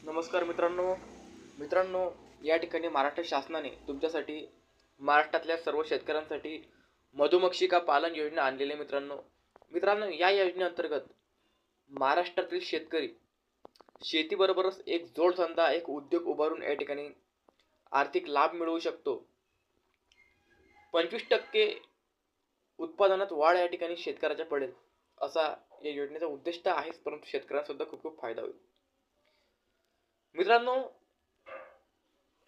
नमस्कार मित्रांनो, या ठिकाणी महाराष्ट्र शासनाने तुमच्यासाठी महाराष्ट्रातल्या सर्व शेतकऱ्यांसाठी मधुमक्षिका पालन योजना आणलेली आहे. मित्रांनो, या योजनेअंतर्गत महाराष्ट्रातील शेतकरी शेतीबरोबरच एक जोडधंदा, एक उद्योग उभारून या ठिकाणी आर्थिक लाभ मिळवू शकतो. 25% उत्पादनात वाढ या ठिकाणी शेतकऱ्याच्या पडेल असा या योजनेचा उद्दिष्ट आहे, परंतु शेतकऱ्यांना सुद्धा खूप फायदा होईल. मित्रांनो,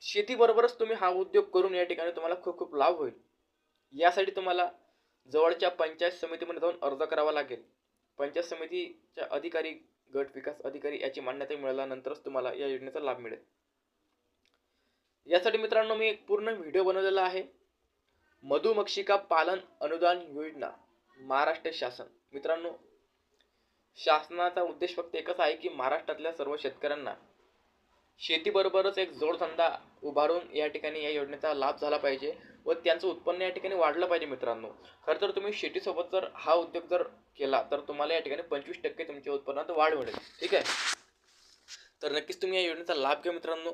शेतीबरोबरच तुम्ही हा उद्योग करून या ठिकाणी तुम्हाला खूप लाभ होईल. यासाठी तुम्हाला जवळच्या पंचायत समितीमध्ये जाऊन अर्ज करावा लागेल. पंचायत समितीच्या अधिकारी, गट विकास अधिकारी याची मान्यता मिळाल्यानंतरच तुम्हाला या योजनेचा लाभ मिळेल. यासाठी मित्रांनो मी एक पूर्ण व्हिडिओ बनवलेला आहे. मधुमक्षिका पालन अनुदान योजना महाराष्ट्र शासन. मित्रांनो, शासनाचा उद्देश फक्त एकच आहे की महाराष्ट्रातल्या सर्व शेतकऱ्यांना शेतीबरोबरच एक जोडधंदा उभारून या ठिकाणी या योजनेचा लाभ झाला पाहिजे व त्यांचं उत्पन्न या ठिकाणी वाढलं पाहिजे. मित्रांनो, खरं तर तुम्ही शेतीसोबत जर हा उद्योग जर केला तर तुम्हाला या ठिकाणी 25% तुमच्या उत्पन्नात वाढ मिळेल. ठीक आहे, तर नक्कीच तुम्ही या योजनेचा लाभ घ्या. मित्रांनो,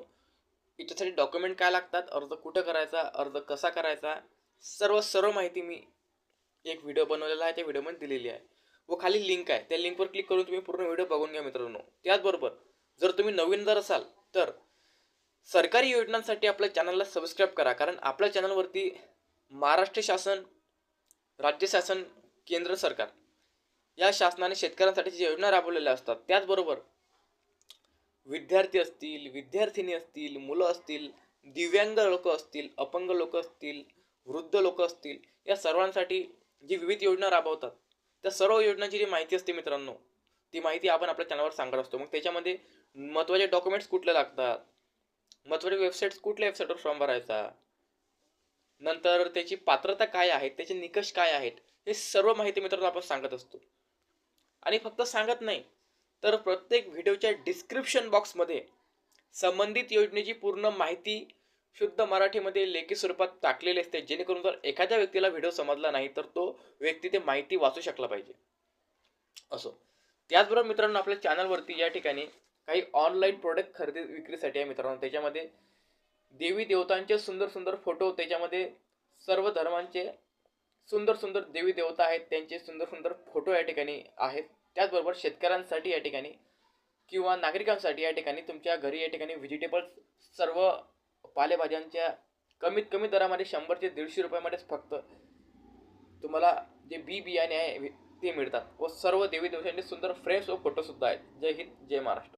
याच्यासाठी डॉक्युमेंट काय लागतात, अर्ज कुठं करायचा, अर्ज कसा करायचा, सर्व माहिती मी एक व्हिडिओ बनवलेला आहे, त्या व्हिडिओमध्ये दिलेली आहे व खाली लिंक आहे. त्या लिंकवर क्लिक करून तुम्ही पूर्ण व्हिडिओ बघून घ्या. मित्रांनो, त्याचबरोबर जर तुम्ही नवीन जर असाल तर सरकारी योजनांसाठी आपल्या चॅनलला सबस्क्राईब करा, कारण आपल्या चॅनलवरती महाराष्ट्र शासन, राज्य शासन, केंद्र सरकार या शासनाने शेतकऱ्यांसाठी जी योजना राबवलेल्या असतात, त्याचबरोबर विद्यार्थी असतील, विद्यार्थिनी असतील, मुलं असतील, दिव्यांग लोक असतील, अपंग लोक असतील, वृद्ध लोक असतील, या सर्वांसाठी जी विविध योजना राबवतात त्या सर्व योजनांची जी माहिती असते मित्रांनो, ती माहिती आपण आपल्या चॅनलवर सांगत असतो. मग त्याच्यामध्ये महत्त्वाचे डॉक्युमेंट्स कुठले लागतात, महत्त्वाचे वेबसाईट्स, कुठल्या वेबसाईटवर फॉर्म भरायचा, नंतर त्याची पात्रता काय आहे, त्याचे निकष काय आहेत, हे सर्व माहिती मित्रांनो आपण सांगत असतो. आणि फक्त सांगत नाही तर प्रत्येक व्हिडिओच्या डिस्क्रिप्शन बॉक्समध्ये संबंधित योजनेची पूर्ण माहिती शुद्ध मराठीमध्ये लेखी स्वरूपात टाकलेली असते, जेणेकरून जर एखाद्या व्यक्तीला व्हिडिओ समजला नाही तर तो व्यक्ती ते माहिती वाचू शकला पाहिजे. असो, त्याचबरोबर मित्रांनो, आपल्या चॅनलवरती या ठिकाणी काही ऑनलाईन प्रोडक्ट खरेदी विक्रीसाठी आहे. मित्रांनो, त्याच्यामध्ये देवी देवतांचे सुंदर फोटो, त्याच्यामध्ये सर्व धर्मांचे सुंदर देवी देवता आहेत, त्यांचे सुंदर फोटो या ठिकाणी आहेत. त्याचबरोबर शेतकऱ्यांसाठी या ठिकाणी किंवा नागरिकांसाठी या ठिकाणी तुमच्या घरी या ठिकाणी व्हेजिटेबल्स, सर्व पालेभाज्यांच्या कमीत कमी दरामध्ये 100 ते 150 रुपयामध्येच फक्त तुम्हाला जे बियाणे आहे ते मिळतात व सर्व देवी देवतांचे सुंदर फ्रेम्स व फोटो सुद्धा आहेत. जय हिंद, जय महाराष्ट्र.